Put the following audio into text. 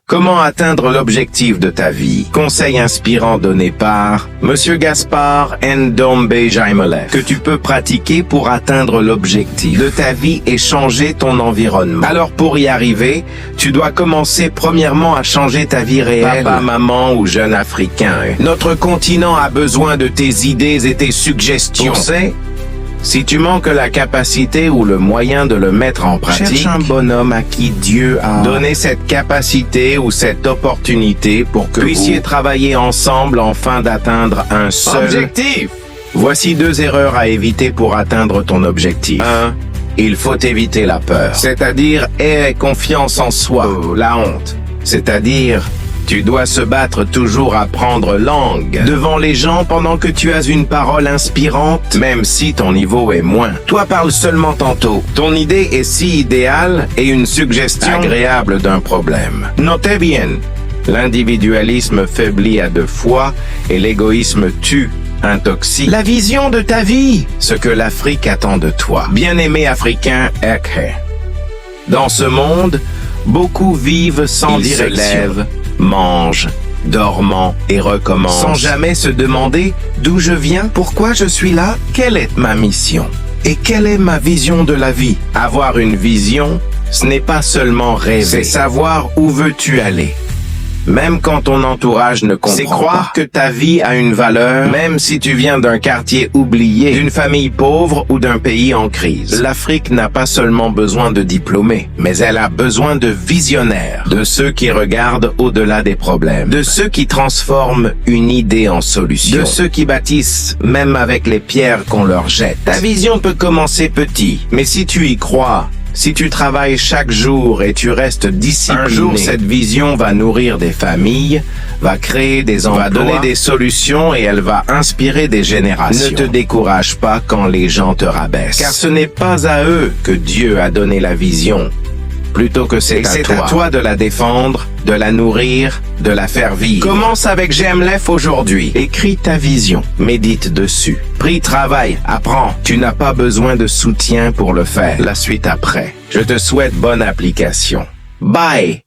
Comment atteindre l'objectif de ta vie? Conseil inspirant donné par Monsieur Gaspard Ndombe Jaimele, que tu peux pratiquer pour atteindre l'objectif de ta vie et changer ton environnement. Alors pour y arriver, tu dois commencer premièrement à changer ta vie réelle. Papa, maman ou jeune Africain, notre continent a besoin de tes idées et tes suggestions. Si tu manques la capacité ou le moyen de le mettre en pratique, cherche un bonhomme à qui Dieu a donné cette capacité ou cette opportunité pour que vous puissiez travailler ensemble afin d'atteindre un seul objectif. Voici 2 erreurs à éviter pour atteindre ton objectif. 1. Il faut éviter la peur, c'est-à-dire aie confiance en soi. La honte, c'est-à-dire tu dois se battre toujours à prendre langue devant les gens pendant que tu as une parole inspirante, même si ton niveau est moins. Toi parle seulement tantôt. Ton idée est si idéale et une suggestion agréable d'un problème. Notez bien, l'individualisme faiblit à 2 fois et l'égoïsme tue, intoxique la vision de ta vie, ce que l'Afrique attend de toi. Bien-aimé africain Ekhe. Dans ce monde, beaucoup vivent sans direction, mangent, dormant et recommencent sans jamais se demander d'où je viens, pourquoi je suis là, quelle est ma mission et quelle est ma vision de la vie. Avoir une vision, ce n'est pas seulement rêver, c'est savoir où veux-tu aller. Même quand ton entourage ne comprend pas. C'est croire que ta vie a une valeur, même si tu viens d'un quartier oublié, d'une famille pauvre ou d'un pays en crise. L'Afrique n'a pas seulement besoin de diplômés, mais elle a besoin de visionnaires, de ceux qui regardent au-delà des problèmes, de ceux qui transforment une idée en solution, de ceux qui bâtissent même avec les pierres qu'on leur jette. Ta vision peut commencer petit, mais si tu y crois, si tu travailles chaque jour et tu restes discipliné, un jour cette vision va nourrir des familles, va créer des emplois, va donner des solutions et elle va inspirer des générations. Ne te décourage pas quand les gens te rabaissent, car ce n'est pas à eux que Dieu a donné la vision, plutôt que c'est à toi de la défendre, de la nourrir, de la faire vivre. Commence avec GMLF aujourd'hui. Écris ta vision, médite dessus. Prie, travaille, apprends. Tu n'as pas besoin de soutien pour le faire. La suite après. Je te souhaite bonne application. Bye!